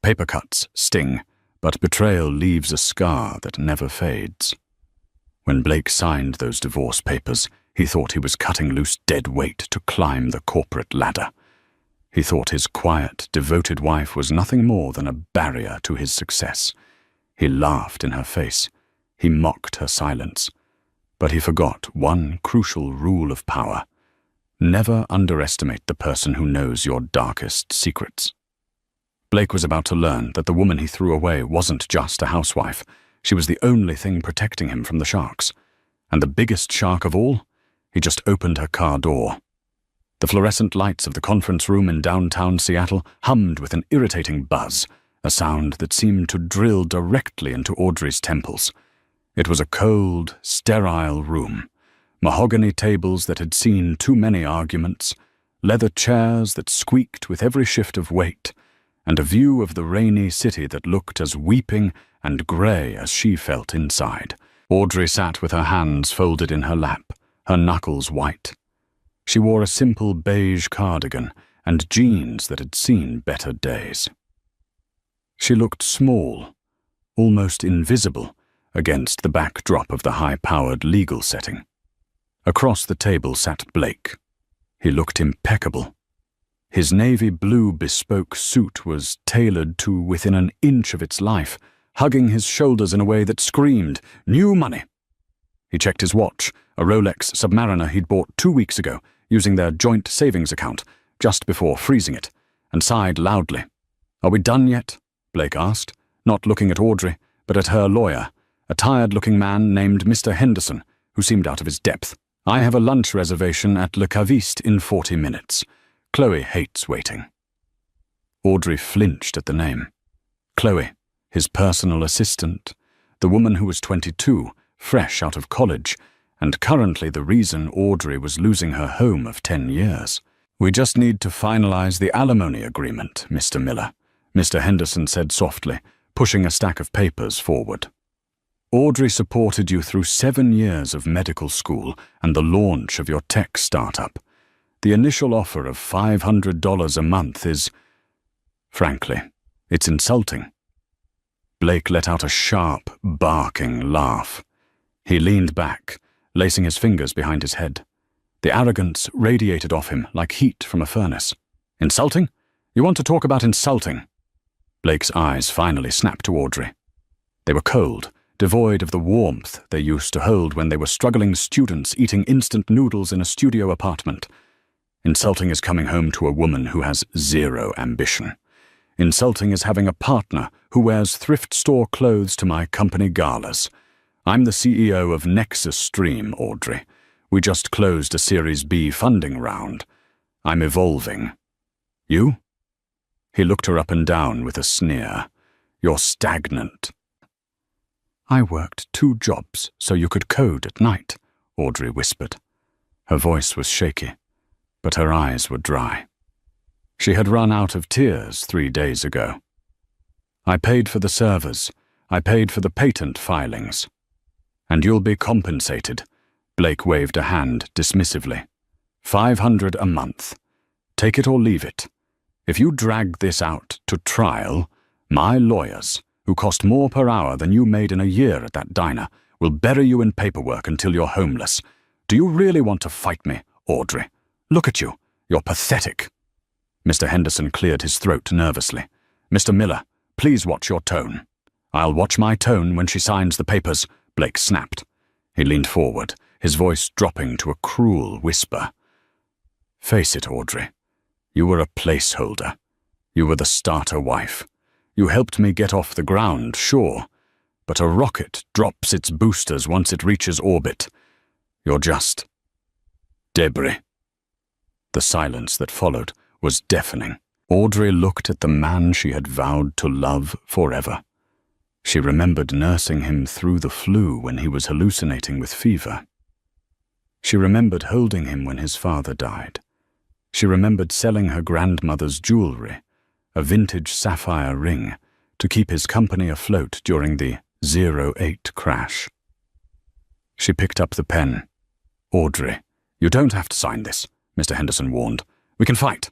Paper cuts sting, but betrayal leaves a scar that never fades. When Blake signed those divorce papers, he thought he was cutting loose dead weight to climb the corporate ladder. He thought his quiet, devoted wife was nothing more than a barrier to his success. He laughed in her face. He mocked her silence. But he forgot one crucial rule of power. Never underestimate the person who knows your darkest secrets. Blake was about to learn that the woman he threw away wasn't just a housewife. She was the only thing protecting him from the sharks. And the biggest shark of all? He just opened her car door. The fluorescent lights of the conference room in downtown Seattle hummed with an irritating buzz, a sound that seemed to drill directly into Audrey's temples. It was a cold, sterile room. Mahogany tables that had seen too many arguments, leather chairs that squeaked with every shift of weight, and a view of the rainy city that looked as weeping and grey as she felt inside. Audrey sat with her hands folded in her lap, her knuckles white. She wore a simple beige cardigan and jeans that had seen better days. She looked small, almost invisible, against the backdrop of the high-powered legal setting. Across the table sat Blake. He looked impeccable. His navy blue bespoke suit was tailored to within an inch of its life, hugging his shoulders in a way that screamed, "New money!" He checked his watch, a Rolex Submariner he'd bought 2 weeks ago, using their joint savings account, just before freezing it, and sighed loudly. "Are we done yet?" Blake asked, not looking at Audrey, but at her lawyer, a tired-looking man named Mr. Henderson, who seemed out of his depth. "I have a lunch reservation at Le Caviste in 40 minutes. Chloe hates waiting." Audrey flinched at the name. Chloe, his personal assistant, the woman who was 22, fresh out of college, and currently the reason Audrey was losing her home of 10 years. "We just need to finalize the alimony agreement, Mr. Miller," Mr. Henderson said softly, pushing a stack of papers forward. "Audrey supported you through 7 years of medical school and the launch of your tech startup. The initial offer of $500 a month is, frankly, it's insulting." Blake let out a sharp, barking laugh. He leaned back, lacing his fingers behind his head. The arrogance radiated off him like heat from a furnace. "Insulting? You want to talk about insulting?" Blake's eyes finally snapped to Audrey. They were cold, devoid of the warmth they used to hold when they were struggling students eating instant noodles in a studio apartment. Insulting is coming home to a woman who has zero ambition. Insulting is having a partner who wears thrift store clothes to my company galas. I'm the CEO of Nexus Stream, Audrey. We just closed a Series B funding round. I'm evolving. You? He looked her up and down with a sneer. You're stagnant. "I worked 2 jobs so you could code at night," Audrey whispered. Her voice was shaky, but her eyes were dry. She had run out of tears 3 days ago. "I paid for the servers. I paid for the patent filings. And you'll be compensated." Blake waved a hand dismissively. $500 a month. Take it or leave it. If you drag this out to trial, my lawyers, who cost more per hour than you made in a year at that diner, will bury you in paperwork until you're homeless. Do you really want to fight me, Audrey? Look at you. You're pathetic." Mr. Henderson cleared his throat nervously. "Mr. Miller, please watch your tone." "I'll watch my tone when she signs the papers," Blake snapped. He leaned forward, his voice dropping to a cruel whisper. "Face it, Audrey. You were a placeholder. You were the starter wife. You helped me get off the ground, sure, but a rocket drops its boosters once it reaches orbit. You're just debris." The silence that followed was deafening. Audrey looked at the man she had vowed to love forever. She remembered nursing him through the flu when he was hallucinating with fever. She remembered holding him when his father died. She remembered selling her grandmother's jewelry, a vintage sapphire ring, to keep his company afloat during the 08 crash. She picked up the pen. "Audrey, you don't have to sign this," Mr. Henderson warned. "We can fight."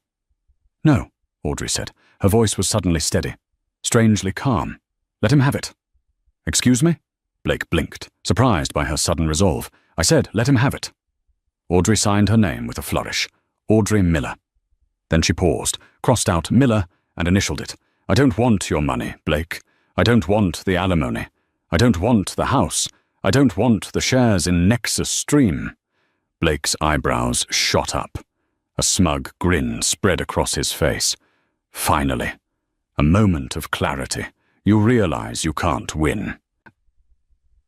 "No," Audrey said. Her voice was suddenly steady. strangely calm. "Let him have it." "Excuse me?" Blake blinked, surprised by her sudden resolve. "I said, let him have it." Audrey signed her name with a flourish. Audrey Miller. Then she paused, crossed out Miller, and initialed it. "I don't want your money, Blake. I don't want the alimony. I don't want the house. I don't want the shares in Nexus Stream." Blake's eyebrows shot up. A smug grin spread across his face. Finally. A moment of clarity. "You realize you can't win."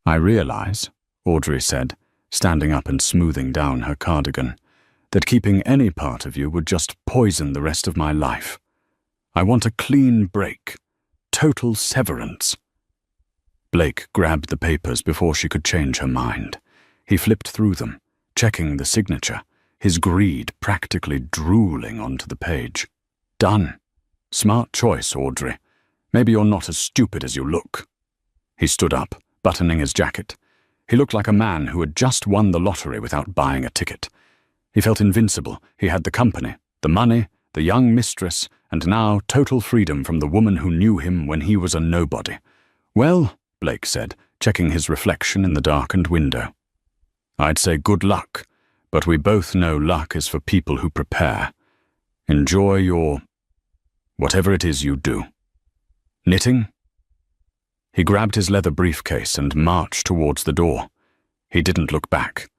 "I realize," Audrey said, standing up and smoothing down her cardigan, "that keeping any part of you would just poison the rest of my life. I want a clean break. Total severance." Blake grabbed the papers before she could change her mind. He flipped through them, checking the signature, his greed practically drooling onto the page. Done. Smart choice, Audrey. Maybe you're not as stupid as you look. He stood up, buttoning his jacket. He looked like a man who had just won the lottery without buying a ticket. He felt invincible. He had the company, the money, the young mistress, and now total freedom from the woman who knew him when he was a nobody. "Well," Blake said, checking his reflection in the darkened window, "I'd say good luck, but we both know luck is for people who prepare. Enjoy your... whatever it is you do. Knitting?" He grabbed his leather briefcase and marched towards the door. He didn't look back.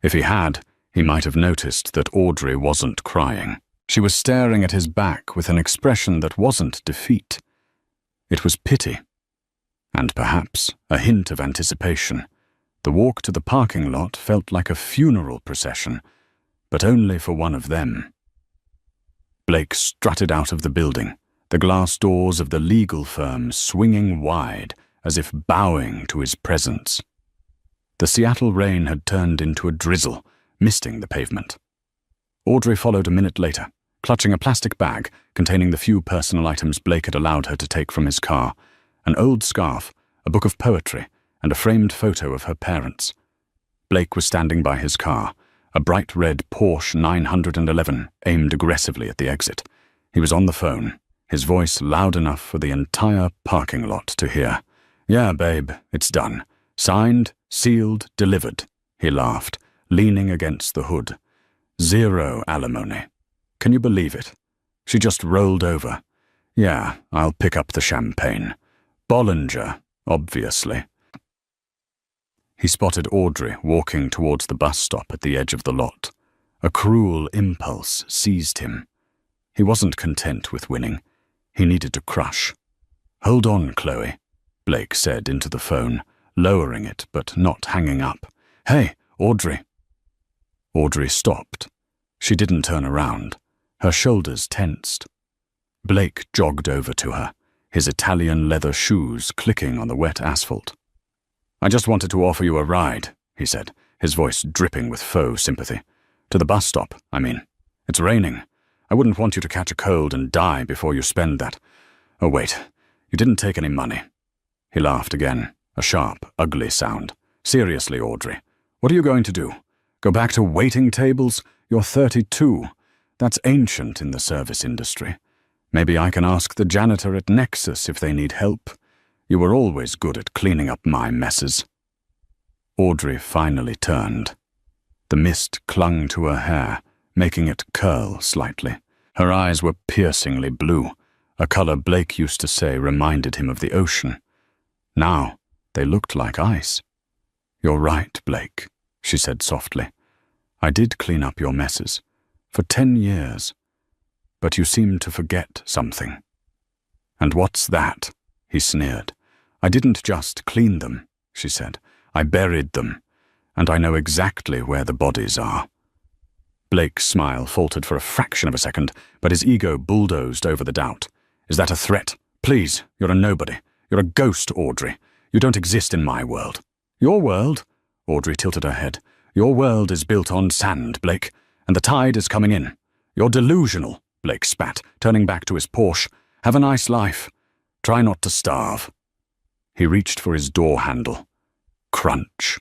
If he had, he might have noticed that Audrey wasn't crying. She was staring at his back with an expression that wasn't defeat. It was pity. And perhaps a hint of anticipation. The walk to the parking lot felt like a funeral procession, but only for one of them. Blake strutted out of the building, the glass doors of the legal firm swinging wide as if bowing to his presence. The Seattle rain had turned into a drizzle, misting the pavement. Audrey followed a minute later, clutching a plastic bag containing the few personal items Blake had allowed her to take from his car, an old scarf, a book of poetry, and a framed photo of her parents. Blake was standing by his car, a bright red Porsche 911 aimed aggressively at the exit. He was on the phone, his voice loud enough for the entire parking lot to hear. "Yeah, babe, it's done. Signed, sealed, delivered," he laughed, leaning against the hood. "Zero alimony. Can you believe it? She just rolled over. Yeah, I'll pick up the champagne. Bollinger, obviously." He spotted Audrey walking towards the bus stop at the edge of the lot. A cruel impulse seized him. He wasn't content with winning. He needed to crush. "Hold on, Chloe," Blake said into the phone, lowering it but not hanging up. "Hey, Audrey." Audrey stopped. She didn't turn around. Her shoulders tensed. Blake jogged over to her, his Italian leather shoes clicking on the wet asphalt. "I just wanted to offer you a ride," he said, his voice dripping with faux sympathy. "To the bus stop, I mean. It's raining. I wouldn't want you to catch a cold and die before you spend that. Oh, wait, you didn't take any money." He laughed again, a sharp, ugly sound. "Seriously, Audrey, what are you going to do? Go back to waiting tables? You're 32. That's ancient in the service industry. Maybe I can ask the janitor at Nexus if they need help. You were always good at cleaning up my messes." Audrey finally turned. The mist clung to her hair, making it curl slightly. Her eyes were piercingly blue, a color Blake used to say reminded him of the ocean. Now, they looked like ice. "You're right, Blake," she said softly. "I did clean up your messes. For 10 years. But you seem to forget something." "And what's that?" he sneered. "I didn't just clean them," she said. "I buried them, and I know exactly where the bodies are." Blake's smile faltered for a fraction of a second, but his ego bulldozed over the doubt. "Is that a threat? Please, you're a nobody. You're a ghost, Audrey. You don't exist in my world." "Your world?" Audrey tilted her head. "Your world is built on sand, Blake, and the tide is coming in. You're delusional," Blake spat, turning back to his Porsche. "Have a nice life. Try not to starve." He reached for his door handle. Crunch.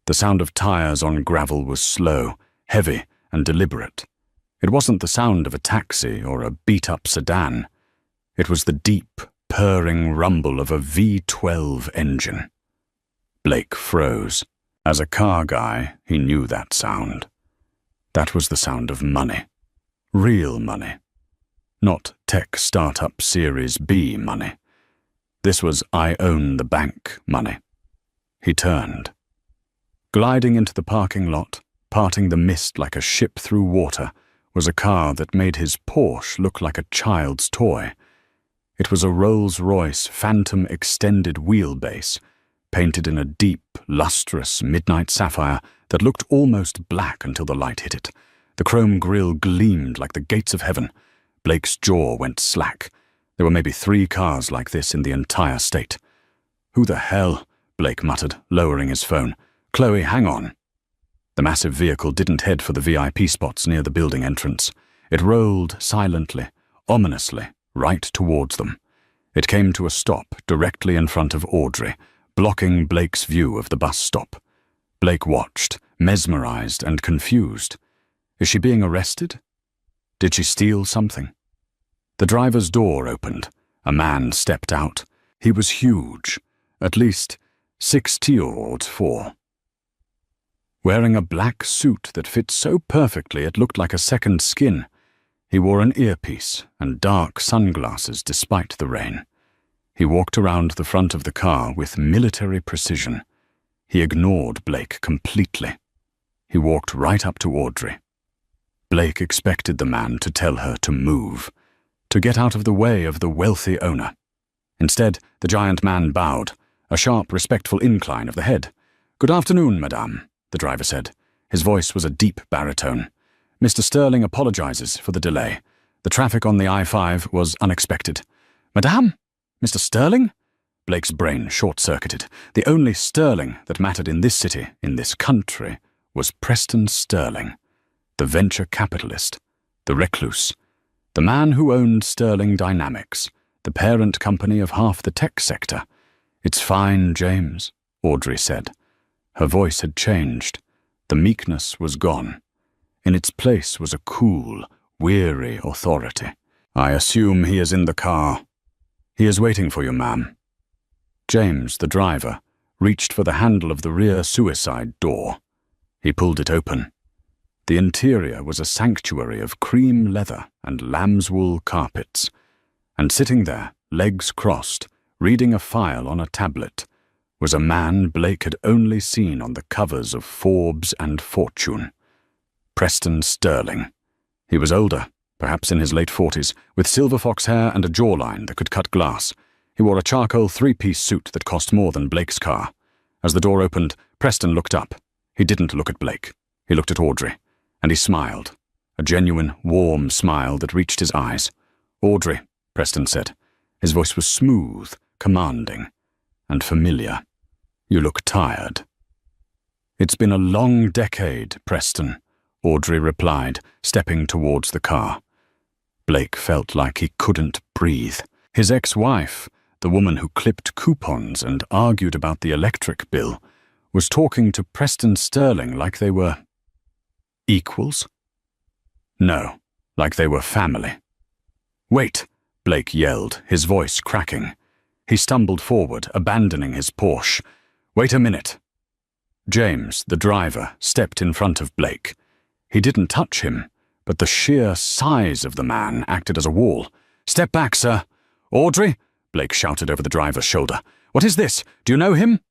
The sound of tires on gravel was slow, heavy, and deliberate. It wasn't the sound of a taxi or a beat-up sedan. It was the deep, purring rumble of a V12 engine. Blake froze. As a car guy, he knew that sound. That was the sound of money. Real money. Not tech startup Series B money. This was I own the bank money. He turned. Gliding into the parking lot, parting the mist like a ship through water, was a car that made his Porsche look like a child's toy. It was a Rolls-Royce Phantom extended wheelbase, painted in a deep, lustrous midnight sapphire that looked almost black until the light hit it. The chrome grille gleamed like the gates of heaven. Blake's jaw went slack. There were maybe 3 cars like this in the entire state. "Who the hell?" Blake muttered, lowering his phone. "Chloe, hang on." The massive vehicle didn't head for the VIP spots near the building entrance. It rolled silently, ominously, right towards them. It came to a stop directly in front of Audrey, blocking Blake's view of the bus stop. Blake watched, mesmerized and confused. Is she being arrested? Did she steal something? The driver's door opened. A man stepped out. He was huge, at least 6'4". Wearing a black suit that fit so perfectly it looked like a second skin, he wore an earpiece and dark sunglasses despite the rain. He walked around the front of the car with military precision. He ignored Blake completely. He walked right up to Audrey. Blake expected the man to tell her to move, to get out of the way of the wealthy owner. Instead, the giant man bowed, a sharp, respectful incline of the head. "Good afternoon, madame," the driver said. His voice was a deep baritone. "Mr. Sterling apologizes for the delay. The traffic on the I-5 was unexpected." "Madame? Mr. Sterling?" Blake's brain short-circuited. The only Sterling that mattered in this city, in this country, was Preston Sterling, the venture capitalist, the recluse, the man who owned Sterling Dynamics, the parent company of half the tech sector. "It's fine, James," Audrey said. Her voice had changed. The meekness was gone. In its place was a cool, weary authority. "I assume he is in the car." "He is waiting for you, ma'am." James, the driver, reached for the handle of the rear suicide door. He pulled it open. The interior was a sanctuary of cream leather and lamb's wool carpets. And sitting there, legs crossed, reading a file on a tablet, was a man Blake had only seen on the covers of Forbes and Fortune. Preston Sterling. He was older, perhaps in his late 40s, with silver fox hair and a jawline that could cut glass. He wore a charcoal 3-piece suit that cost more than Blake's car. As the door opened, Preston looked up. He didn't look at Blake. He looked at Audrey. And he smiled. A genuine, warm smile that reached his eyes. "Audrey," Preston said. His voice was smooth, commanding, and familiar. "You look tired." "It's been a long decade, Preston," Audrey replied, stepping towards the car. Blake felt like he couldn't breathe. His ex-wife, the woman who clipped coupons and argued about the electric bill, was talking to Preston Sterling like they were equals? No, like they were family. "Wait," Blake yelled, his voice cracking. He stumbled forward, abandoning his Porsche. "Wait a minute." James, the driver, stepped in front of Blake. He didn't touch him, but the sheer size of the man acted as a wall. "Step back, sir." "Audrey?" Blake shouted over the driver's shoulder. "What is this? Do you know him?"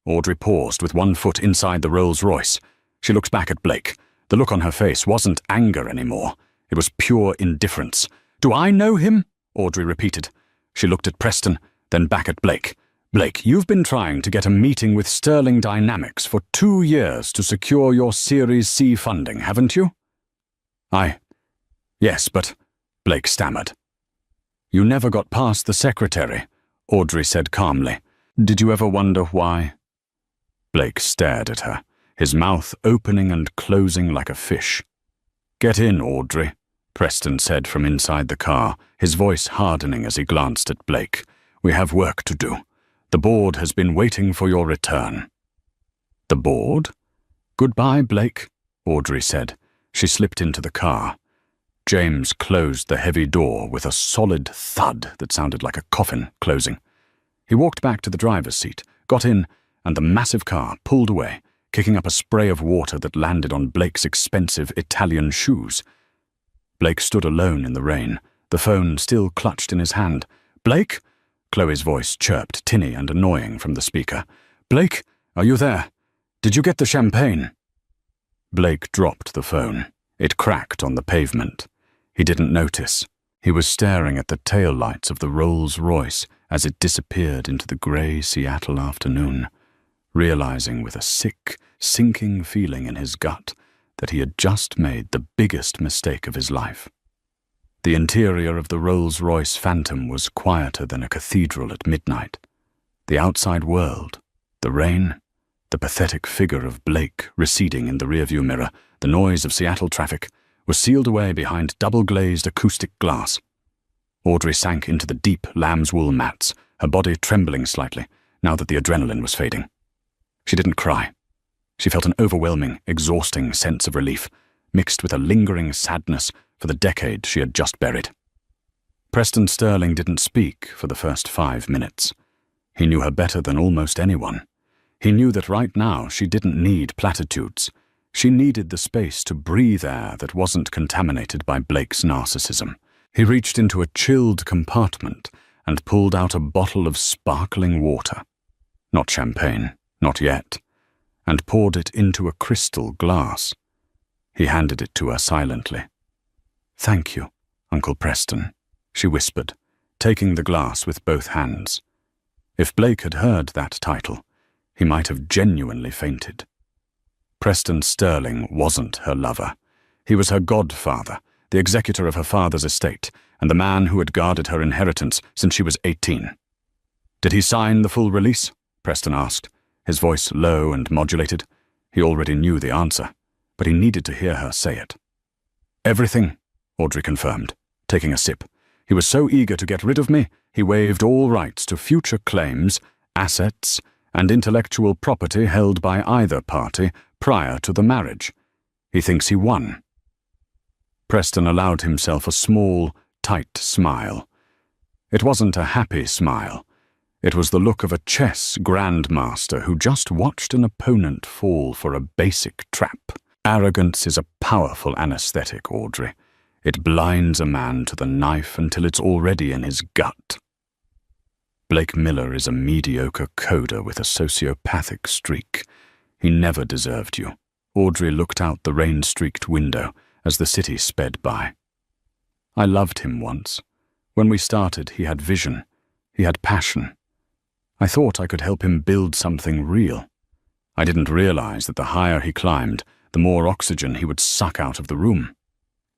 Audrey paused with one foot inside the Rolls-Royce. She looked back at Blake. The look on her face wasn't anger anymore. It was pure indifference. "Do I know him?" Audrey repeated. She looked at Preston, then back at Blake. "Blake, you've been trying to get a meeting with Sterling Dynamics for 2 years to secure your Series C funding, haven't you?" Yes, but..." Blake stammered. "You never got past the secretary," Audrey said calmly. "Did you ever wonder why?" Blake stared at her, his mouth opening and closing like a fish. "Get in, Audrey," Preston said from inside the car, his voice hardening as he glanced at Blake. "We have work to do. The board has been waiting for your return." "The board?" "Goodbye, Blake," Audrey said. She slipped into the car. James closed the heavy door with a solid thud that sounded like a coffin closing. He walked back to the driver's seat, got in, and the massive car pulled away, kicking up a spray of water that landed on Blake's expensive Italian shoes. Blake stood alone in the rain, the phone still clutched in his hand. "Blake?" Chloe's voice chirped, tinny and annoying from the speaker. "Blake, are you there? Did you get the champagne?" Blake dropped the phone. It cracked on the pavement. He didn't notice. He was staring at the taillights of the Rolls-Royce as it disappeared into the grey Seattle afternoon, realizing with a sick, sinking feeling in his gut that he had just made the biggest mistake of his life. The interior of the Rolls-Royce Phantom was quieter than a cathedral at midnight. The outside world, the rain, the pathetic figure of Blake receding in the rearview mirror, the noise of Seattle traffic, was sealed away behind double-glazed acoustic glass. Audrey sank into the deep lamb's wool mats, her body trembling slightly, now that the adrenaline was fading. She didn't cry. She felt an overwhelming, exhausting sense of relief, mixed with a lingering sadness for the decade she had just buried. Preston Sterling didn't speak for the first 5 minutes. He knew her better than almost anyone. He knew that right now she didn't need platitudes. She needed the space to breathe air that wasn't contaminated by Blake's narcissism. He reached into a chilled compartment and pulled out a bottle of sparkling water. Not champagne, not yet, and poured it into a crystal glass. He handed it to her silently. "Thank you, Uncle Preston," she whispered, taking the glass with both hands. If Blake had heard that title, he might have genuinely fainted. Preston Sterling wasn't her lover. He was her godfather, the executor of her father's estate, and the man who had guarded her inheritance since she was 18. "Did he sign the full release?" Preston asked, his voice low and modulated. He already knew the answer, but he needed to hear her say it. "Everything," Audrey confirmed, taking a sip. "He was so eager to get rid of me, he waived all rights to future claims, assets, and intellectual property held by either party prior to the marriage. He thinks he won." Preston allowed himself a small, tight smile. It wasn't a happy smile. It was the look of a chess grandmaster who just watched an opponent fall for a basic trap. Arrogance is a powerful anesthetic, Audrey. It blinds a man to the knife until it's already in his gut. Blake Miller is a mediocre coder with a sociopathic streak. He never deserved you. Audrey looked out the rain-streaked window as the city sped by. "I loved him once. When we started, he had vision. He had passion. I thought I could help him build something real. I didn't realize that the higher he climbed, the more oxygen he would suck out of the room."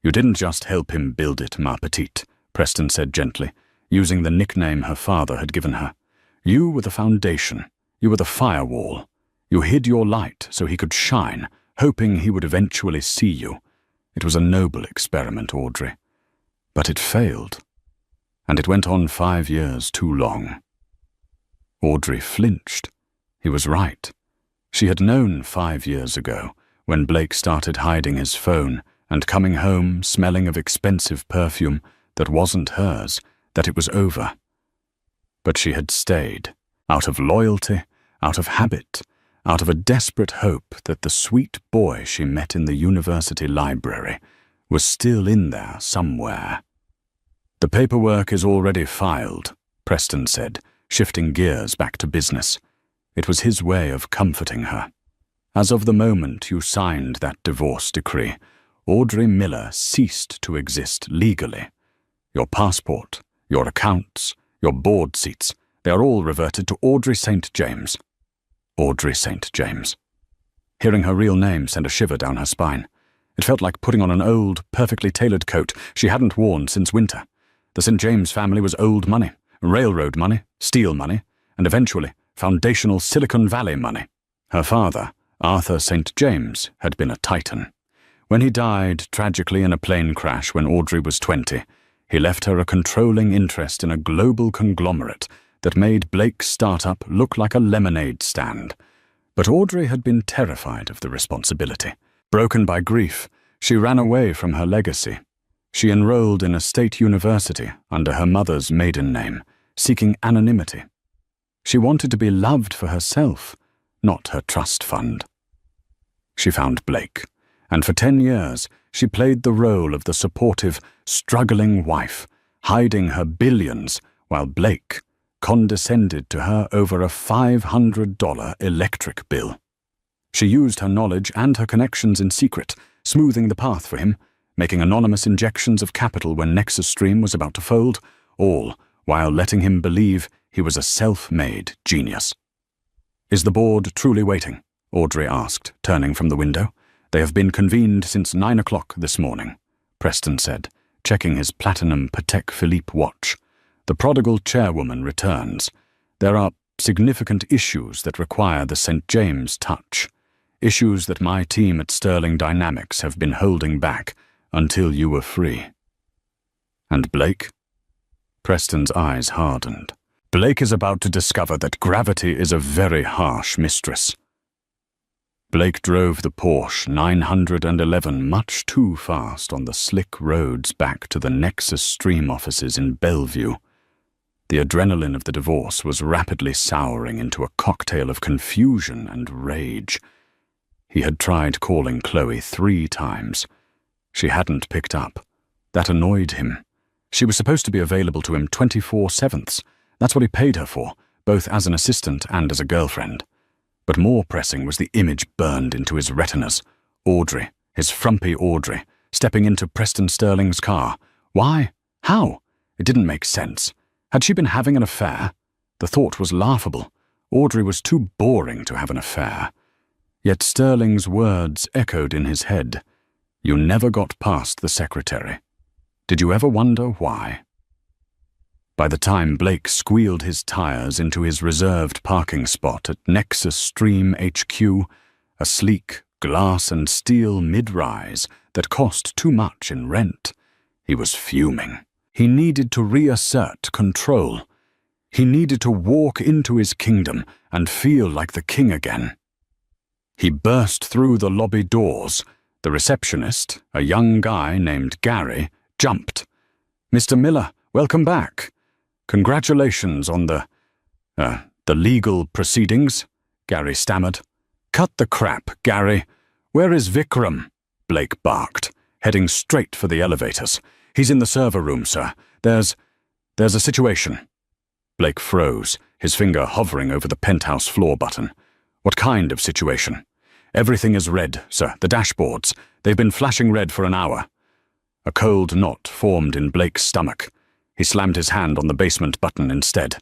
"You didn't just help him build it, ma petite," Preston said gently, using the nickname her father had given her. "You were the foundation. You were the firewall. You hid your light so he could shine, hoping he would eventually see you. It was a noble experiment, Audrey. But it failed. And it went on 5 years too long." Audrey flinched. He was right. She had known 5 years ago, when Blake started hiding his phone and coming home smelling of expensive perfume that wasn't hers, that it was over. But she had stayed, out of loyalty, out of habit, out of a desperate hope that the sweet boy she met in the university library was still in there somewhere. "The paperwork is already filed," Preston said, shifting gears back to business. It was his way of comforting her. "As of the moment you signed that divorce decree, Audrey Miller ceased to exist legally. Your passport, your accounts, your board seats, they are all reverted to Audrey St. James." Audrey St. James. Hearing her real name sent a shiver down her spine. It felt like putting on an old, perfectly tailored coat she hadn't worn since winter. The St. James family was old money, railroad money, steel money, and eventually foundational Silicon Valley money. Her father, Arthur St. James, had been a titan. When he died tragically in a plane crash when Audrey was 20, he left her a controlling interest in a global conglomerate that made Blake's startup look like a lemonade stand. But Audrey had been terrified of the responsibility. Broken by grief, she ran away from her legacy. She enrolled in a state university under her mother's maiden name, seeking anonymity. She wanted to be loved for herself, not her trust fund. She found Blake, and for 10 years she played the role of the supportive, struggling wife, hiding her billions while Blake condescended to her over a $500 electric bill. She used her knowledge and her connections in secret, smoothing the path for him, making anonymous injections of capital when Nexus Stream was about to fold, all while letting him believe he was a self-made genius. "Is the board truly waiting?" Audrey asked, turning from the window. "They have been convened since 9 o'clock this morning," Preston said, checking his platinum Patek Philippe watch. "The prodigal chairwoman returns. There are significant issues that require the St. James touch. Issues that my team at Sterling Dynamics have been holding back until you were free." "And Blake?" Preston's eyes hardened. "Blake is about to discover that gravity is a very harsh mistress." Blake drove the Porsche 911 much too fast on the slick roads back to the Nexus Stream offices in Bellevue. The adrenaline of the divorce was rapidly souring into a cocktail of confusion and rage. He had tried calling Chloe 3 times. She hadn't picked up. That annoyed him. She was supposed to be available to him 24/7. That's what he paid her for, both as an assistant and as a girlfriend. But more pressing was the image burned into his retinas. Audrey, his frumpy Audrey, stepping into Preston Sterling's car. Why? How? It didn't make sense. Had she been having an affair? The thought was laughable. Audrey was too boring to have an affair. Yet Sterling's words echoed in his head. "You never got past the secretary. Did you ever wonder why?" By the time Blake squealed his tires into his reserved parking spot at Nexus Stream HQ, a sleek glass and steel mid-rise that cost too much in rent, he was fuming. He needed to reassert control. He needed to walk into his kingdom and feel like the king again. He burst through the lobby doors. The receptionist, a young guy named Gary, jumped. "Mr. Miller, welcome back. Congratulations on the legal proceedings," Gary stammered. "Cut the crap, Gary. Where is Vikram?" Blake barked, heading straight for the elevators. "He's in the server room, sir. There's a situation." Blake froze, his finger hovering over the penthouse floor button. "What kind of situation?" "Everything is red, sir. The dashboards. They've been flashing red for an hour." A cold knot formed in Blake's stomach. He slammed his hand on the basement button instead.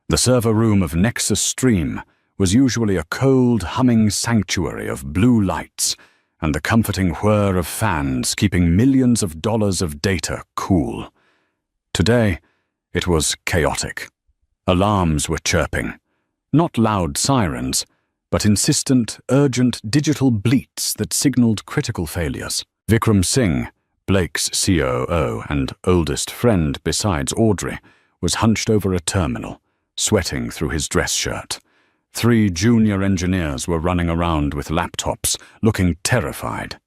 The server room of Nexus Stream was usually a cold, humming sanctuary of blue lights and the comforting whir of fans keeping millions of dollars of data cool. Today, it was chaotic. Alarms were chirping. Not loud sirens, but insistent, urgent digital bleats that signaled critical failures. Vikram Singh, Blake's COO and oldest friend besides Audrey, was hunched over a terminal, sweating through his dress shirt. 3 junior engineers were running around with laptops, looking terrified.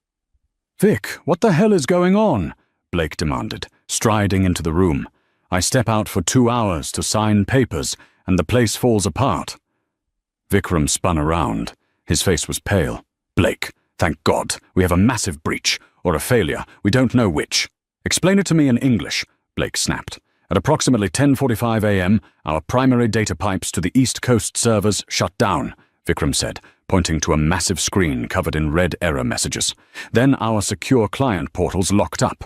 "Vic, what the hell is going on?" Blake demanded, striding into the room. "I step out for 2 hours to sign papers, and the place falls apart." Vikram spun around. His face was pale. "Blake, thank God, we have a massive breach. Or a failure, we don't know which." "Explain it to me in English," Blake snapped. "At approximately 10:45 a.m., our primary data pipes to the East Coast servers shut down," Vikram said, pointing to a massive screen covered in red error messages. "Then our secure client portals locked up.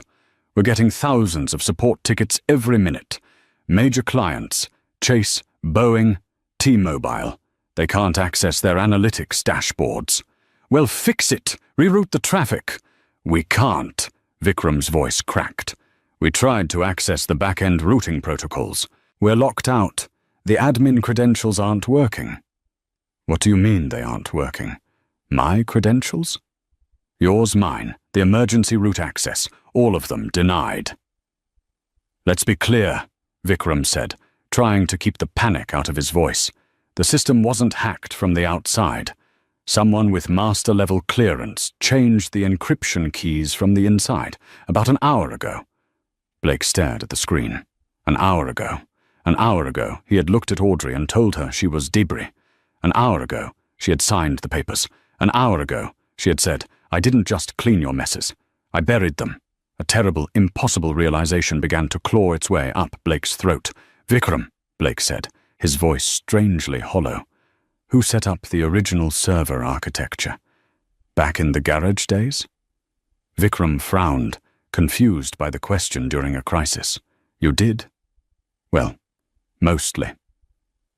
We're getting thousands of support tickets every minute. Major clients, Chase, Boeing, T-Mobile. They can't access their analytics dashboards." "Well, fix it! Reroute the traffic!" "We can't," Vikram's voice cracked. "We tried to access the back-end routing protocols. We're locked out. The admin credentials aren't working." "What do you mean they aren't working? My credentials?" "Yours, mine, the emergency route access, all of them denied." "Let's be clear," Vikram said, trying to keep the panic out of his voice. "The system wasn't hacked from the outside. Someone with master-level clearance changed the encryption keys from the inside about an hour ago. Blake stared at the screen. An hour ago, he had looked at Audrey and told her she was debris. An hour ago, she had signed the papers. An hour ago, she had said, "I didn't just clean your messes. I buried them." A terrible, impossible realization began to claw its way up Blake's throat. "Vikram," Blake said, his voice strangely hollow. "Who set up the original server architecture? Back in the garage days?" Vikram frowned, confused by the question during a crisis. "You did?" "Well, mostly.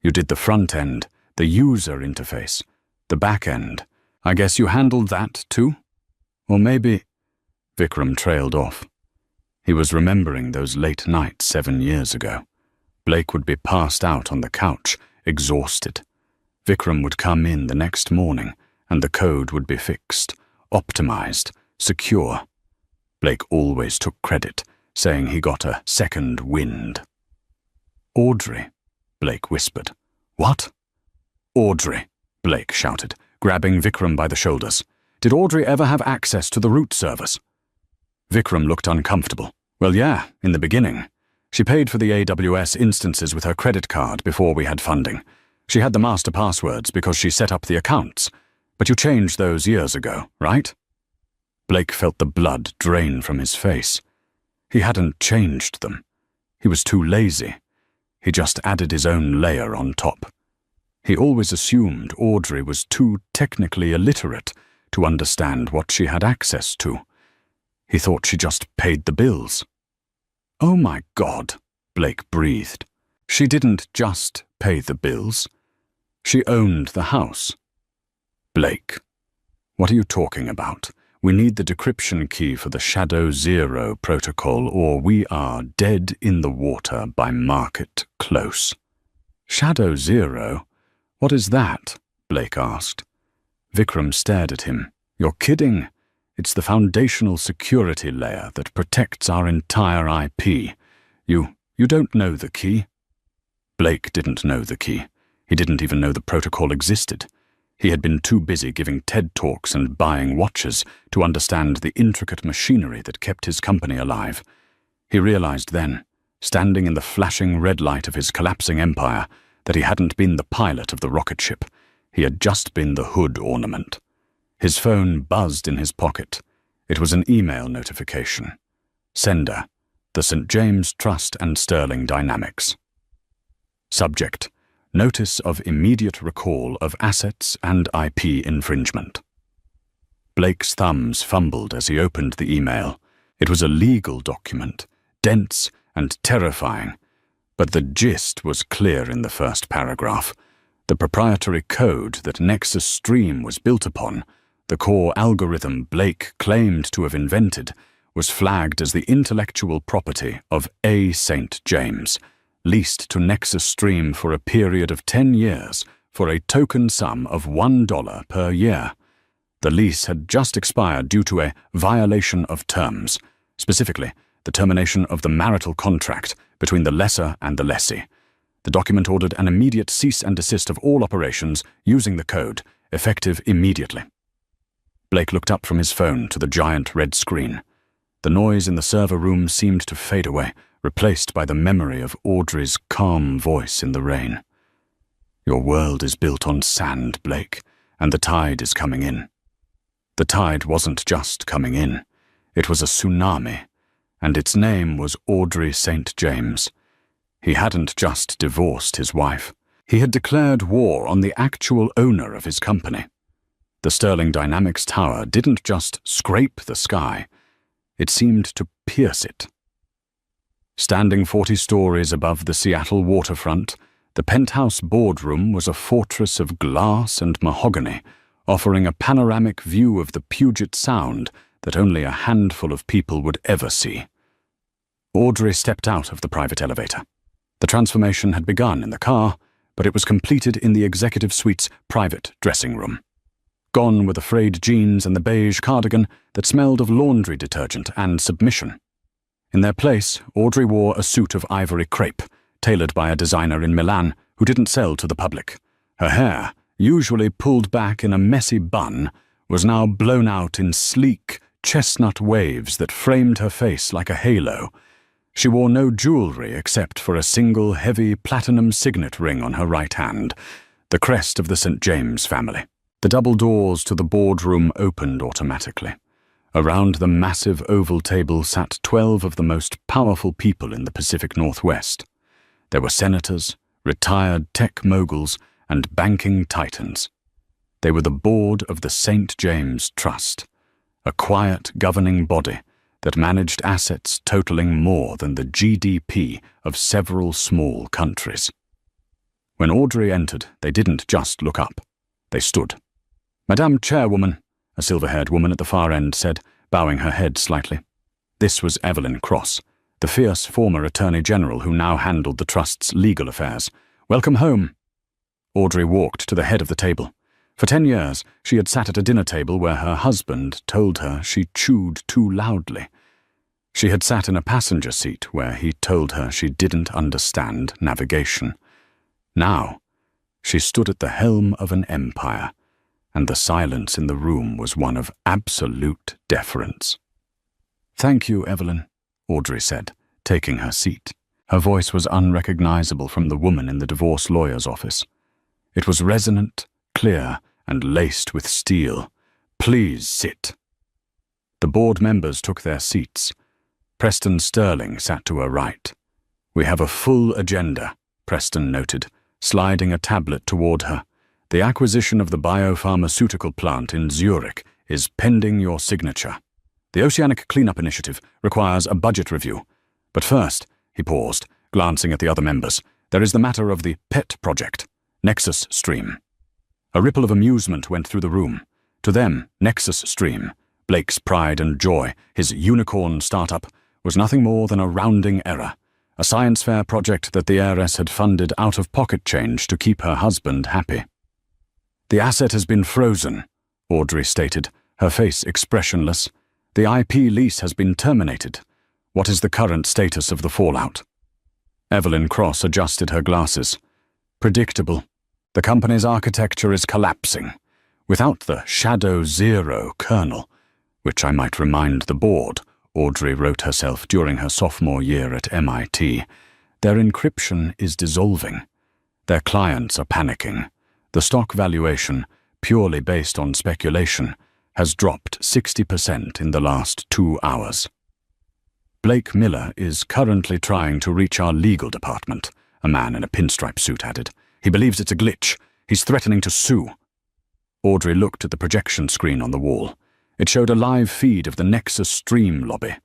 You did the front end, the user interface, the back end. I guess you handled that too? Or maybe—" Vikram trailed off. He was remembering those late nights 7 years ago. Blake would be passed out on the couch, exhausted. Vikram would come in the next morning, and the code would be fixed, optimized, secure. Blake always took credit, saying he got a second wind. "Audrey," Blake whispered. "What?" "Audrey," Blake shouted, grabbing Vikram by the shoulders. "Did Audrey ever have access to the root servers?" Vikram looked uncomfortable. "Well, yeah, in the beginning. She paid for the AWS instances with her credit card before we had funding. She had the master passwords because she set up the accounts. But you changed those years ago, right?" Blake felt the blood drain from his face. He hadn't changed them. He was too lazy. He just added his own layer on top. He always assumed Audrey was too technically illiterate to understand what she had access to. He thought she just paid the bills. "Oh my God," Blake breathed. "She didn't just pay the bills. She owned the house." "Blake, what are you talking about? We need the decryption key for the Shadow Zero protocol, or we are dead in the water by market close." "Shadow Zero? What is that?" Blake asked. Vikram stared at him. "You're kidding. It's the foundational security layer that protects our entire IP. You don't know the key?" Blake didn't know the key. He didn't even know the protocol existed. He had been too busy giving TED Talks and buying watches to understand the intricate machinery that kept his company alive. He realized then, standing in the flashing red light of his collapsing empire, that he hadn't been the pilot of the rocket ship. He had just been the hood ornament. His phone buzzed in his pocket. It was an email notification. Sender: the St. James Trust and Sterling Dynamics. Subject: Notice of immediate recall of assets and IP infringement. Blake's thumbs fumbled as he opened the email. It was a legal document, dense and terrifying, but the gist was clear in the first paragraph. The proprietary code that Nexus Stream was built upon, the core algorithm Blake claimed to have invented, was flagged as the intellectual property of A. St. James, leased to Nexus Stream for a period of 10 years for a token sum of $1 per year. The lease had just expired due to a violation of terms, specifically the termination of the marital contract between the lessor and the lessee. The document ordered an immediate cease and desist of all operations using the code, effective immediately. Blake looked up from his phone to the giant red screen. The noise in the server room seemed to fade away, replaced by the memory of Audrey's calm voice in the rain. "Your world is built on sand, Blake, and the tide is coming in." The tide wasn't just coming in. It was a tsunami, and its name was Audrey St. James. He hadn't just divorced his wife. He had declared war on the actual owner of his company. The Sterling Dynamics Tower didn't just scrape the sky. It seemed to pierce it. Standing 40 stories above the Seattle waterfront, the penthouse boardroom was a fortress of glass and mahogany, offering a panoramic view of the Puget Sound that only a handful of people would ever see. Audrey stepped out of the private elevator. The transformation had begun in the car, but it was completed in the executive suite's private dressing room. Gone were the frayed jeans and the beige cardigan that smelled of laundry detergent and submission. In their place, Audrey wore a suit of ivory crepe, tailored by a designer in Milan who didn't sell to the public. Her hair, usually pulled back in a messy bun, was now blown out in sleek, chestnut waves that framed her face like a halo. She wore no jewelry except for a single heavy platinum signet ring on her right hand, the crest of the St. James family. The double doors to the boardroom opened automatically. Around the massive oval table sat 12 of the most powerful people in the Pacific Northwest. There were senators, retired tech moguls, and banking titans. They were the board of the St. James Trust, a quiet governing body that managed assets totaling more than the GDP of several small countries. When Audrey entered, they didn't just look up. They stood. "Madame Chairwoman," a silver-haired woman at the far end said, bowing her head slightly. This was Evelyn Cross, the fierce former Attorney General who now handled the Trust's legal affairs. "Welcome home." Audrey walked to the head of the table. For 10 years, she had sat at a dinner table where her husband told her she chewed too loudly. She had sat in a passenger seat where he told her she didn't understand navigation. Now, she stood at the helm of an empire, and the silence in the room was one of absolute deference. "Thank you, Evelyn," Audrey said, taking her seat. Her voice was unrecognizable from the woman in the divorce lawyer's office. It was resonant, clear, and laced with steel. "Please sit." The board members took their seats. Preston Sterling sat to her right. "We have a full agenda," Preston noted, sliding a tablet toward her. "The acquisition of the biopharmaceutical plant in Zurich is pending your signature. The Oceanic Cleanup Initiative requires a budget review. But first," he paused, glancing at the other members, "there is the matter of the pet project, Nexus Stream." A ripple of amusement went through the room. To them, Nexus Stream, Blake's pride and joy, his unicorn startup, was nothing more than a rounding error, a science fair project that the heiress had funded out of pocket change to keep her husband happy. "The asset has been frozen," Audrey stated, her face expressionless. "The IP lease has been terminated. What is the current status of the fallout?" Evelyn Cross adjusted her glasses. "Predictable. The company's architecture is collapsing. Without the Shadow Zero kernel, which I might remind the board," Audrey wrote herself during her sophomore year at MIT, "their encryption is dissolving. Their clients are panicking. The stock valuation, purely based on speculation, has dropped 60% in the last 2 hours. Blake Miller is currently trying to reach our legal department," a man in a pinstripe suit added. "He believes it's a glitch. He's threatening to sue." Audrey looked at the projection screen on the wall. It showed a live feed of the Nexus Stream lobby.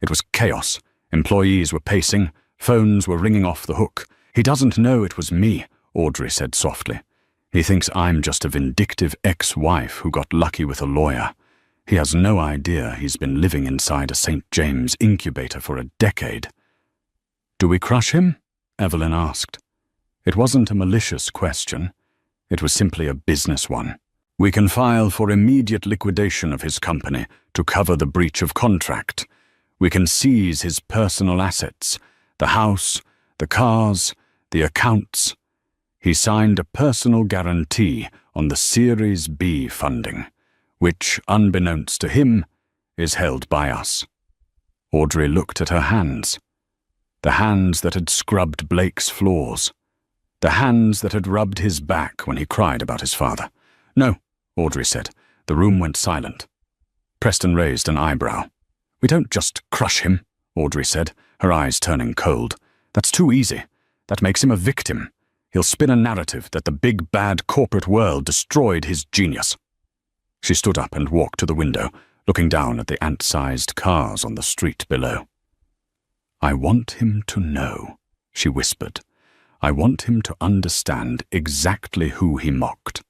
It was chaos. Employees were pacing. Phones were ringing off the hook. "He doesn't know it was me," Audrey said softly. "He thinks I'm just a vindictive ex-wife who got lucky with a lawyer. He has no idea he's been living inside a St. James incubator for a decade." "Do we crush him?" Evelyn asked. It wasn't a malicious question. It was simply a business one. "We can file for immediate liquidation of his company to cover the breach of contract. We can seize his personal assets, the house, the cars, the accounts. He signed a personal guarantee on the Series B funding, which, unbeknownst to him, is held by us." Audrey looked at her hands. The hands that had scrubbed Blake's floors. The hands that had rubbed his back when he cried about his father. "No," Audrey said. The room went silent. Preston raised an eyebrow. "We don't just crush him," Audrey said, her eyes turning cold. "That's too easy. That makes him a victim. He'll spin a narrative that the big bad corporate world destroyed his genius." She stood up and walked to the window, looking down at the ant-sized cars on the street below. "I want him to know," she whispered. "I want him to understand exactly who he mocked.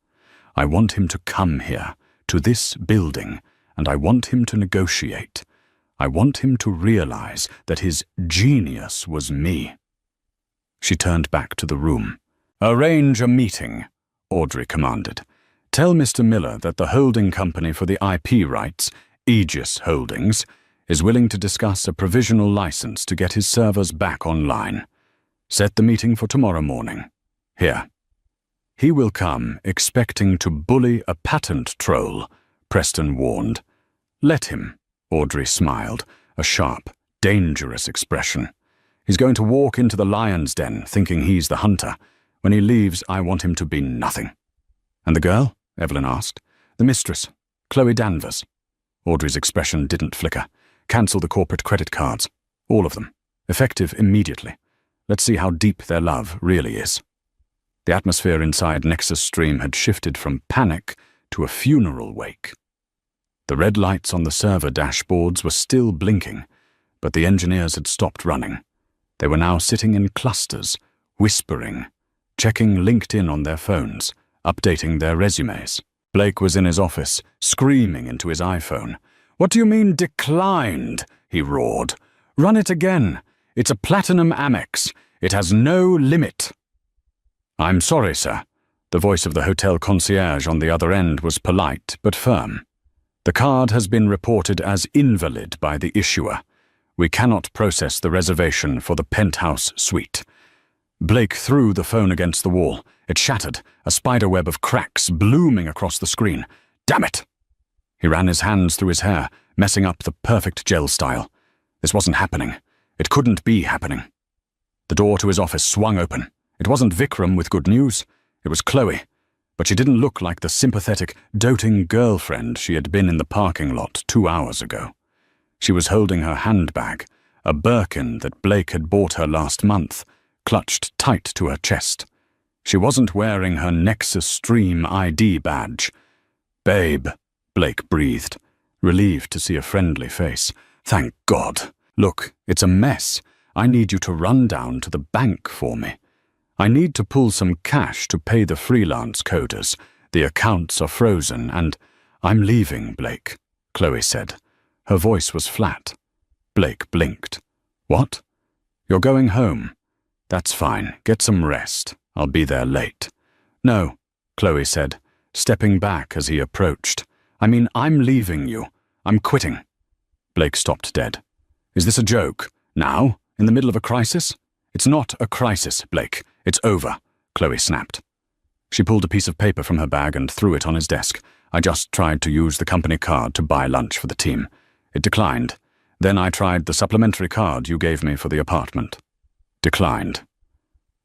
I want him to come here, to this building, and I want him to negotiate. I want him to realize that his genius was me." She turned back to the room. "Arrange a meeting," Audrey commanded. "Tell Mr. Miller that the holding company for the IP rights, Aegis Holdings, is willing to discuss a provisional license to get his servers back online. Set the meeting for tomorrow morning. Here." "He will come expecting to bully a patent troll," Preston warned. "Let him," Audrey smiled, a sharp, dangerous expression. He's going to walk into the lion's den thinking he's the hunter. When he leaves, I want him to be nothing. And the girl? Evelyn asked. The mistress, Chloe Danvers. Audrey's expression didn't flicker. Cancel the corporate credit cards. All of them. Effective immediately. Let's see how deep their love really is. The atmosphere inside Nexus Stream had shifted from panic to a funeral wake. The red lights on the server dashboards were still blinking, but the engineers had stopped running. They were now sitting in clusters, whispering, checking LinkedIn on their phones, updating their resumes. Blake was in his office, screaming into his iPhone. "What do you mean declined?" he roared. "Run it again. It's a platinum Amex. It has no limit." "I'm sorry, sir." The voice of the hotel concierge on the other end was polite but firm. "The card has been reported as invalid by the issuer. We cannot process the reservation for the penthouse suite." Blake threw the phone against the wall. It shattered, a spiderweb of cracks blooming across the screen. "Damn it!" He ran his hands through his hair, messing up the perfect gel style. This wasn't happening. It couldn't be happening. The door to his office swung open. It wasn't Vikram with good news. It was Chloe. But she didn't look like the sympathetic, doting girlfriend she had been in the parking lot 2 hours ago. She was holding her handbag, a Birkin that Blake had bought her last month, clutched tight to her chest. She wasn't wearing her Nexus Stream ID badge. "Babe," Blake breathed, relieved to see a friendly face. "Thank God. Look, it's a mess. I need you to run down to the bank for me. I need to pull some cash to pay the freelance coders. The accounts are frozen and—" "I'm leaving, Blake," Chloe said. Her voice was flat. Blake blinked. "What?" "You're going home." "That's fine. Get some rest. I'll be there late." "No," Chloe said, stepping back as he approached. "I mean, I'm leaving you. I'm quitting." Blake stopped dead. "Is this a joke? Now? In the middle of a crisis?" "It's not a crisis, Blake. It's over," Chloe snapped. She pulled a piece of paper from her bag and threw it on his desk. "I just tried to use the company card to buy lunch for the team. It declined. Then I tried the supplementary card you gave me for the apartment. Declined.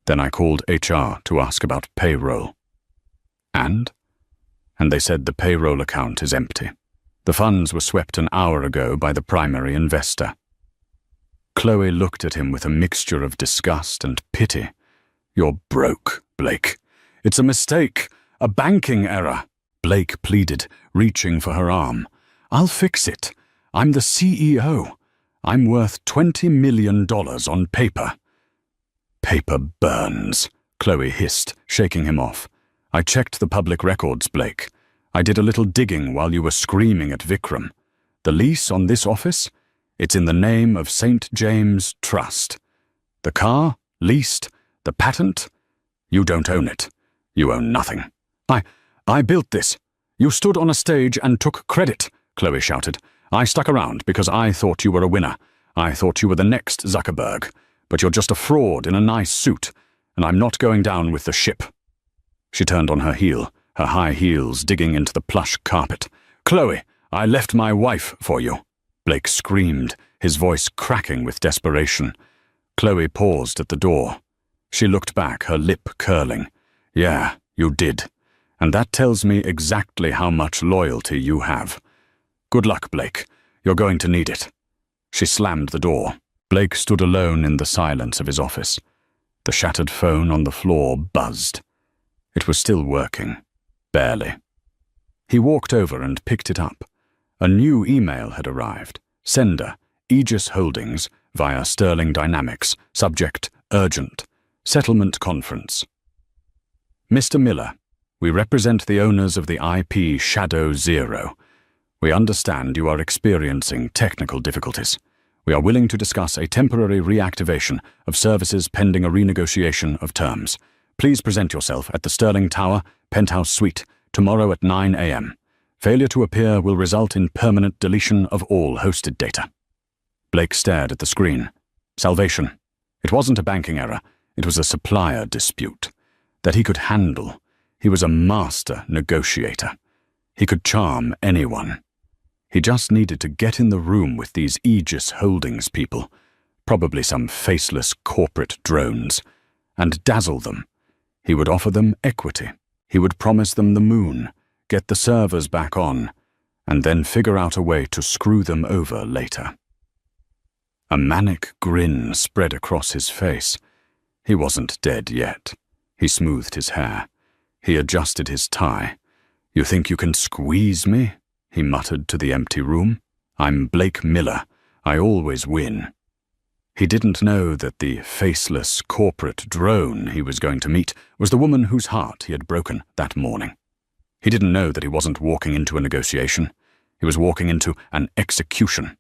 Then I called HR to ask about payroll." "And?" "And they said the payroll account is empty. The funds were swept an hour ago by the primary investor." Chloe looked at him with a mixture of disgust and pity. "You're broke, Blake. It's a mistake, a banking error," Blake pleaded, reaching for her arm. "I'll fix it. I'm the CEO. I'm worth $20 million on paper." "Paper burns," Chloe hissed, shaking him off. "I checked the public records, Blake. I did a little digging while you were screaming at Vikram. The lease on this office? It's in the name of St. James Trust. The car? Leased? The patent? You don't own it. You own nothing." I built this. You stood on a stage and took credit," Chloe shouted. "I stuck around because I thought you were a winner. I thought you were the next Zuckerberg. But you're just a fraud in a nice suit, and I'm not going down with the ship." She turned on her heel, her high heels digging into the plush carpet. "Chloe, I left my wife for you," Blake screamed, his voice cracking with desperation. Chloe paused at the door. She looked back, her lip curling. "Yeah, you did. And that tells me exactly how much loyalty you have. Good luck, Blake. You're going to need it." She slammed the door. Blake stood alone in the silence of his office. The shattered phone on the floor buzzed. It was still working. Barely. He walked over and picked it up. A new email had arrived. Sender, Aegis Holdings, via Sterling Dynamics. Subject, urgent. Settlement conference. "Mr. Miller, we represent the owners of the IP Shadow Zero. We understand you are experiencing technical difficulties. We are willing to discuss a temporary reactivation of services pending a renegotiation of terms. Please present yourself at the Sterling Tower, Penthouse Suite, tomorrow at 9 a.m. Failure to appear will result in permanent deletion of all hosted data." Blake stared at the screen. Salvation. It wasn't a banking error. It was a supplier dispute. That he could handle. He was a master negotiator. He could charm anyone. He just needed to get in the room with these Aegis Holdings people, probably some faceless corporate drones, and dazzle them. He would offer them equity. He would promise them the moon, get the servers back on, and then figure out a way to screw them over later. A manic grin spread across his face. He wasn't dead yet. He smoothed his hair. He adjusted his tie. "You think you can squeeze me?" he muttered to the empty room. "I'm Blake Miller. I always win." He didn't know that the faceless corporate drone he was going to meet was the woman whose heart he had broken that morning. He didn't know that he wasn't walking into a negotiation. He was walking into an execution.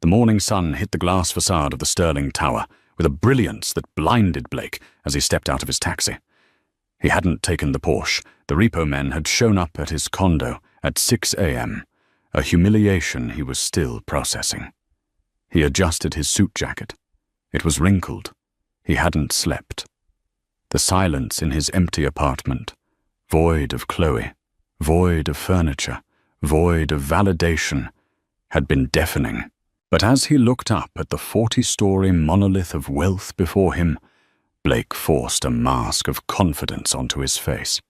The morning sun hit the glass facade of the Sterling Tower with a brilliance that blinded Blake as he stepped out of his taxi. He hadn't taken the Porsche. The repo men had shown up at his condo at 6 a.m., a humiliation he was still processing. He adjusted his suit jacket. It was wrinkled. He hadn't slept. The silence in his empty apartment, void of Chloe, void of furniture, void of validation, had been deafening. But as he looked up at the 40-story monolith of wealth before him, Blake forced a mask of confidence onto his face.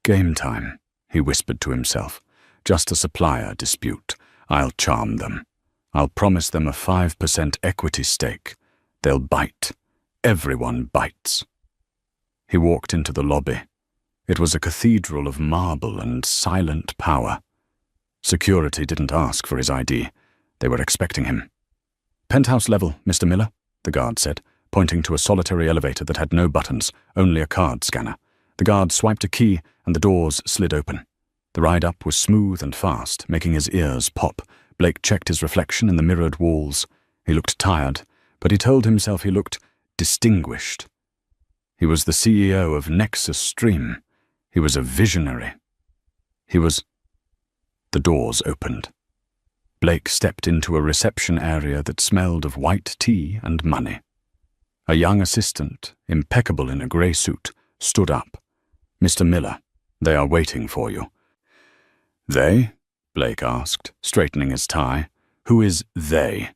"Game time," he whispered to himself. "Just a supplier dispute. I'll charm them. I'll promise them a 5% equity stake. They'll bite. Everyone bites." He walked into the lobby. It was a cathedral of marble and silent power. Security didn't ask for his ID. They were expecting him. "Penthouse level, Mr. Miller," the guard said, pointing to a solitary elevator that had no buttons, only a card scanner. The guard swiped a key and the doors slid open. The ride up was smooth and fast, making his ears pop. Blake checked his reflection in the mirrored walls. He looked tired, but he told himself he looked distinguished. He was the CEO of Nexus Stream. He was a visionary. The doors opened. Blake stepped into a reception area that smelled of white tea and money. A young assistant, impeccable in a grey suit, stood up. "Mr. Miller, they are waiting for you." "They?" Blake asked, straightening his tie. "Who is they?"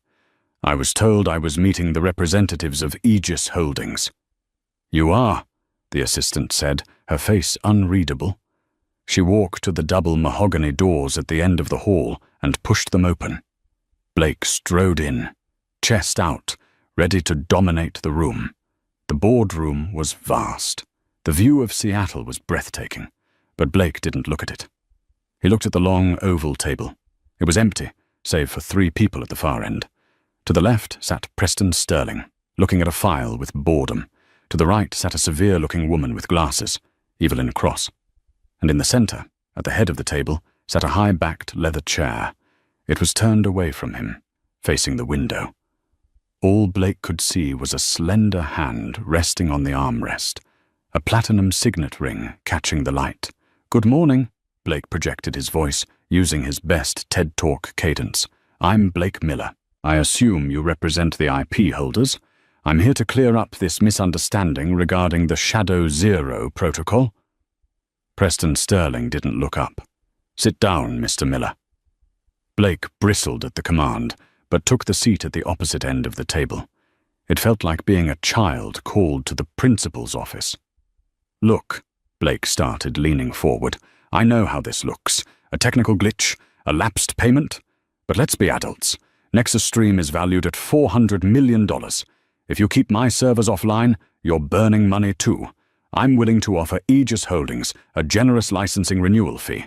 "I was told I was meeting the representatives of Aegis Holdings." "You are," the assistant said, her face unreadable. She walked to the double mahogany doors at the end of the hall and pushed them open. Blake strode in, chest out, ready to dominate the room. The boardroom was vast. The view of Seattle was breathtaking, but Blake didn't look at it. He looked at the long oval table. It was empty, save for 3 people at the far end. To the left sat Preston Sterling, looking at a file with boredom. To the right sat a severe-looking woman with glasses, Evelyn Cross. And in the center, at the head of the table, sat a high-backed leather chair. It was turned away from him, facing the window. All Blake could see was a slender hand resting on the armrest, a platinum signet ring catching the light. "Good morning," Blake projected his voice, using his best TED Talk cadence. "I'm Blake Miller. I assume you represent the IP holders. I'm here to clear up this misunderstanding regarding the Shadow Zero protocol." Preston Sterling didn't look up. "Sit down, Mr. Miller." Blake bristled at the command, but took the seat at the opposite end of the table. It felt like being a child called to the principal's office. "Look," Blake started, leaning forward. "I know how this looks. A technical glitch, a lapsed payment. But let's be adults. Nexus Stream is valued at $400 million. If you keep my servers offline, you're burning money too. I'm willing to offer Aegis Holdings a generous licensing renewal fee.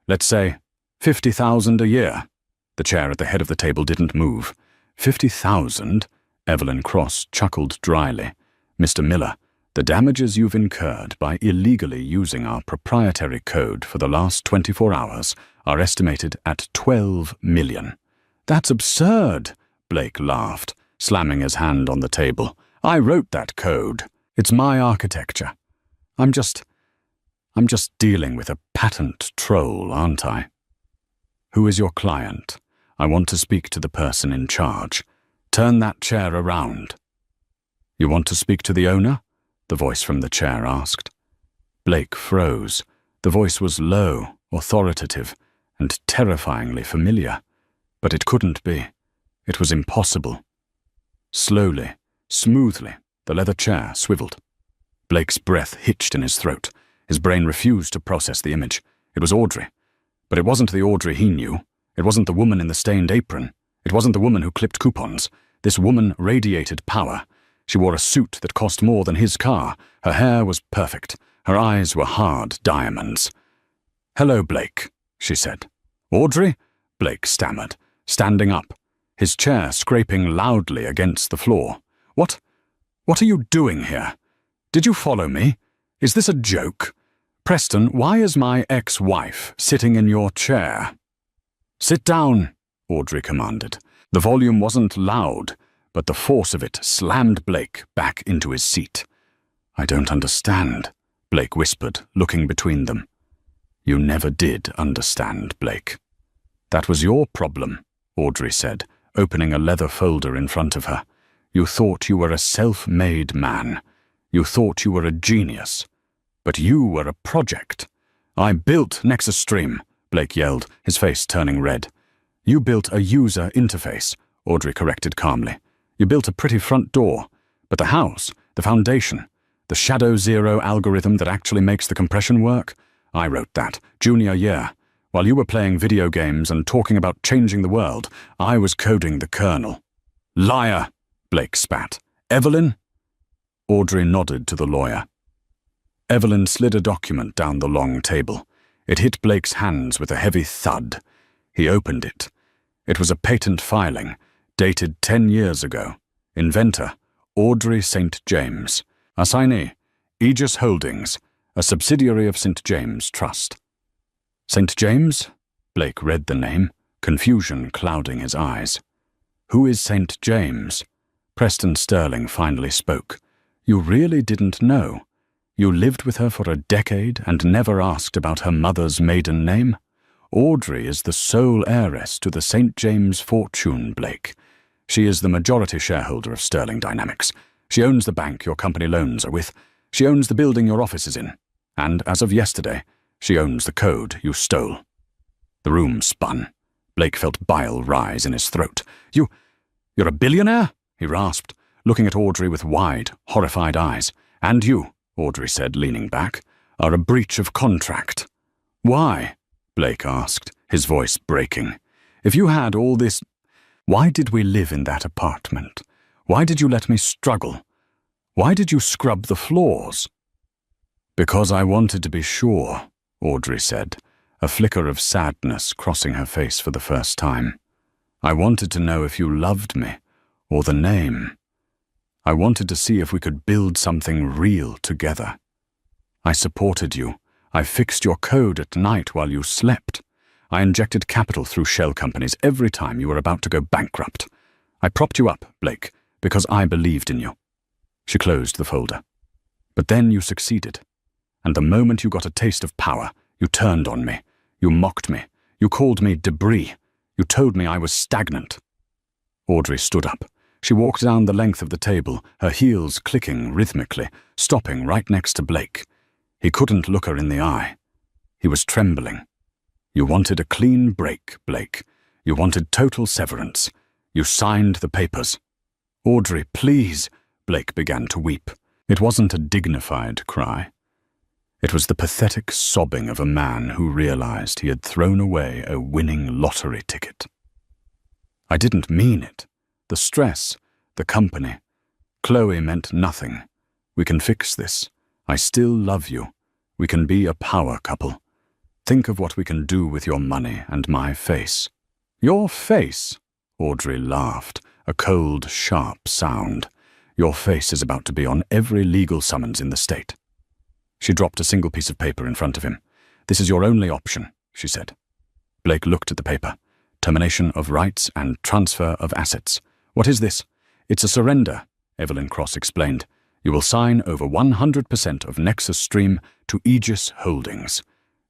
Let's say $50,000 a year." The chair at the head of the table didn't move. $50,000? Evelyn Cross chuckled dryly. "Mr. Miller, the damages you've incurred by illegally using our proprietary code for the last 24 hours are estimated at $12 million. "That's absurd," Blake laughed, slamming his hand on the table. "I wrote that code. It's my architecture. I'm just dealing with a patent troll, aren't I?" "Who is your client? I want to speak to the person in charge. Turn that chair around." "You want to speak to the owner?" the voice from the chair asked. Blake froze. The voice was low, authoritative, and terrifyingly familiar. But it couldn't be. It was impossible. Slowly, smoothly, the leather chair swiveled. Blake's breath hitched in his throat. His brain refused to process the image. It was Audrey. But it wasn't the Audrey he knew. It wasn't the woman in the stained apron. It wasn't the woman who clipped coupons. This woman radiated power. She wore a suit that cost more than his car. Her hair was perfect. Her eyes were hard diamonds. "Hello, Blake," she said. "Audrey?" Blake stammered, standing up, his chair scraping loudly against the floor. What are you doing here? Did you follow me? Is this a joke? Preston, why is my ex-wife sitting in your chair?" "Sit down," Audrey commanded. The volume wasn't loud, but the force of it slammed Blake back into his seat. "I don't understand," Blake whispered, looking between them. "You never did understand, Blake." "That was your problem," Audrey said, opening a leather folder in front of her. "You thought you were a self-made man. You thought you were a genius. But you were a project." "I built Nexus Stream," Blake yelled, his face turning red. "You built a user interface," Audrey corrected calmly. "You built a pretty front door. But the house, the foundation, the Shadow Zero algorithm that actually makes the compression work, I wrote that, junior year. While you were playing video games and talking about changing the world, I was coding the kernel." "Liar," Blake spat. "Evelyn?" Audrey nodded to the lawyer. Evelyn slid a document down the long table. It hit Blake's hands with a heavy thud. He opened it. It was a patent filing, dated 10 years ago. Inventor, Audrey St. James. Assignee, Aegis Holdings, a subsidiary of St. James Trust. "St. James?" Blake read the name, confusion clouding his eyes. "Who is St. James?" Preston Sterling finally spoke. "You really didn't know? You lived with her for a decade and never asked about her mother's maiden name? Audrey is the sole heiress to the St. James fortune, Blake. She is the majority shareholder of Sterling Dynamics. She owns the bank your company loans are with. She owns the building your office is in. And as of yesterday, she owns the code you stole." The room spun. Blake felt bile rise in his throat. You're a billionaire?" he rasped, looking at Audrey with wide, horrified eyes. "And you," Audrey said, leaning back, "are a breach of contract." "Why?" Blake asked, his voice breaking. "If you had all this... Why did we live in that apartment? Why did you let me struggle? Why did you scrub the floors?" "Because I wanted to be sure," Audrey said, a flicker of sadness crossing her face for the first time. "I wanted to know if you loved me, or the name. I wanted to see if we could build something real together. I supported you. I fixed your code at night while you slept. I injected capital through shell companies every time you were about to go bankrupt. I propped you up, Blake, because I believed in you." She closed the folder. "But then you succeeded. And the moment you got a taste of power, you turned on me. You mocked me. You called me debris. You told me I was stagnant." Audrey stood up. She walked down the length of the table, her heels clicking rhythmically, stopping right next to Blake. He couldn't look her in the eye. He was trembling. "You wanted a clean break, Blake. You wanted total severance. You signed the papers." "Audrey, please," Blake began to weep. It wasn't a dignified cry. It was the pathetic sobbing of a man who realized he had thrown away a winning lottery ticket. "I didn't mean it. The stress, the company. Chloe meant nothing. We can fix this. I still love you. We can be a power couple. Think of what we can do with your money and my face." "Your face?" Audrey laughed, a cold, sharp sound. "Your face is about to be on every legal summons in the state." She dropped a single piece of paper in front of him. "This is your only option," she said. Blake looked at the paper. "Termination of rights and transfer of assets." "What is this?" "It's a surrender," Evelyn Cross explained. "You will sign over 100% of Nexus Stream to Aegis Holdings.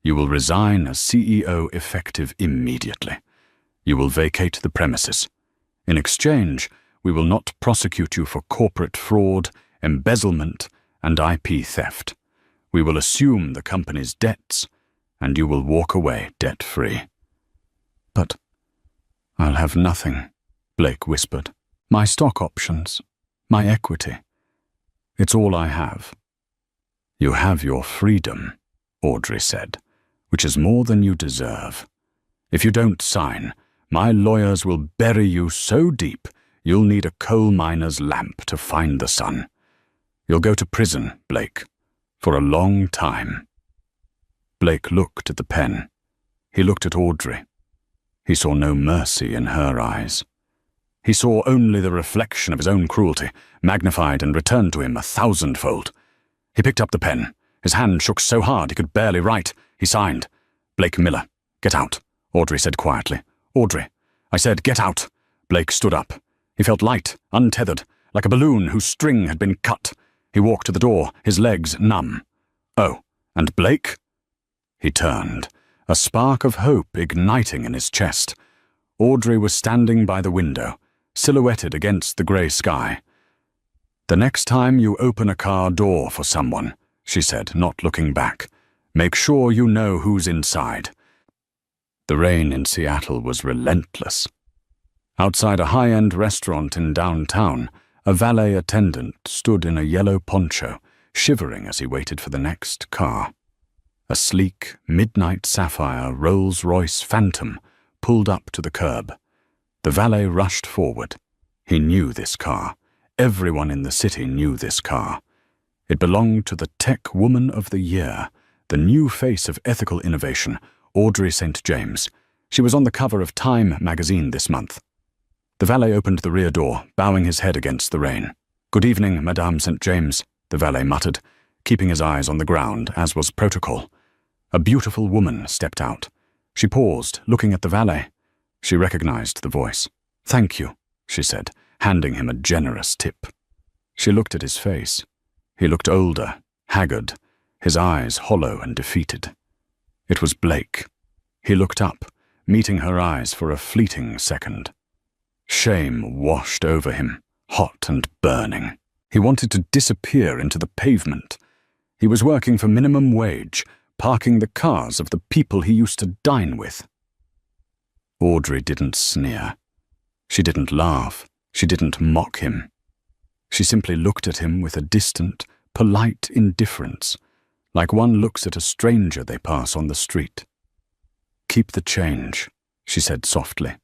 You will resign as CEO effective immediately. You will vacate the premises. In exchange, we will not prosecute you for corporate fraud, embezzlement, and IP theft. We will assume the company's debts, and you will walk away debt-free." But I'll have nothing, Blake whispered. My stock options, my equity. It's all I have. You have your freedom, Audrey said, which is more than you deserve. If you don't sign, my lawyers will bury you so deep you'll need a coal miner's lamp to find the sun. You'll go to prison, Blake, for a long time. Blake looked at the pen. He looked at Audrey. He saw no mercy in her eyes. He saw only the reflection of his own cruelty, magnified and returned to him 1,000-fold. He picked up the pen. His hand shook so hard he could barely write. He signed. Blake Miller, get out, Audrey said quietly. Audrey, I said get out. Blake stood up. He felt light, untethered, like a balloon whose string had been cut. He walked to the door, his legs numb. Oh, and Blake? He turned, a spark of hope igniting in his chest. Audrey was standing by the window, silhouetted against the grey sky. The next time you open a car door for someone, she said, not looking back, make sure you know who's inside. The rain in Seattle was relentless. Outside a high-end restaurant in downtown, a valet attendant stood in a yellow poncho, shivering as he waited for the next car. A sleek, midnight sapphire Rolls-Royce Phantom pulled up to the curb. The valet rushed forward. He knew this car. Everyone in the city knew this car. It belonged to the Tech Woman of the Year, the new face of ethical innovation, Audrey St. James. She was on the cover of Time magazine this month. The valet opened the rear door, bowing his head against the rain. Good evening, Madame St. James, the valet muttered, keeping his eyes on the ground, as was protocol. A beautiful woman stepped out. She paused, looking at the valet. She recognized the voice. Thank you, she said, handing him a generous tip. She looked at his face. He looked older, haggard, his eyes hollow and defeated. It was Blake. He looked up, meeting her eyes for a fleeting second. Shame washed over him, hot and burning. He wanted to disappear into the pavement. He was working for minimum wage, parking the cars of the people he used to dine with. Audrey didn't sneer. She didn't laugh. She didn't mock him. She simply looked at him with a distant, polite indifference, like one looks at a stranger they pass on the street. Keep the change, she said softly.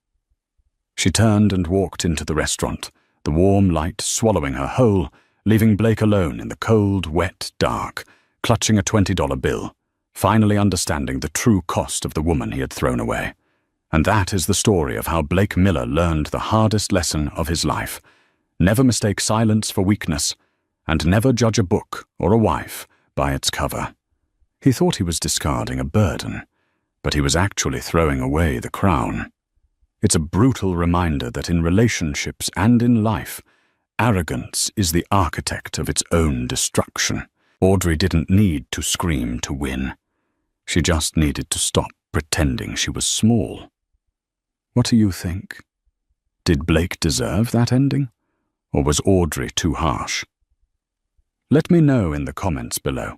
She turned and walked into the restaurant, the warm light swallowing her whole, leaving Blake alone in the cold, wet dark, clutching a $20 bill, finally understanding the true cost of the woman he had thrown away. And that is the story of how Blake Miller learned the hardest lesson of his life. Never mistake silence for weakness, and never judge a book or a wife by its cover. He thought he was discarding a burden, but he was actually throwing away the crown. It's a brutal reminder that in relationships and in life, arrogance is the architect of its own destruction. Audrey didn't need to scream to win. She just needed to stop pretending she was small. What do you think? Did Blake deserve that ending? Or was Audrey too harsh? Let me know in the comments below.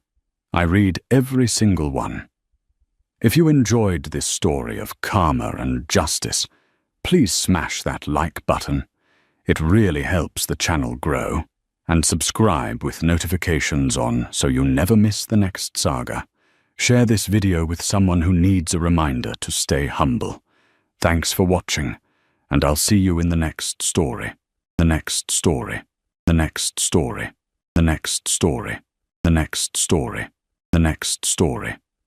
I read every single one. If you enjoyed this story of karma and justice, please smash that like button. It really helps the channel grow. And subscribe with notifications on so you never miss the next saga. Share this video with someone who needs a reminder to stay humble. Thanks for watching, and I'll see you in the next story. The next story. The next story. The next story. The next story. The next story.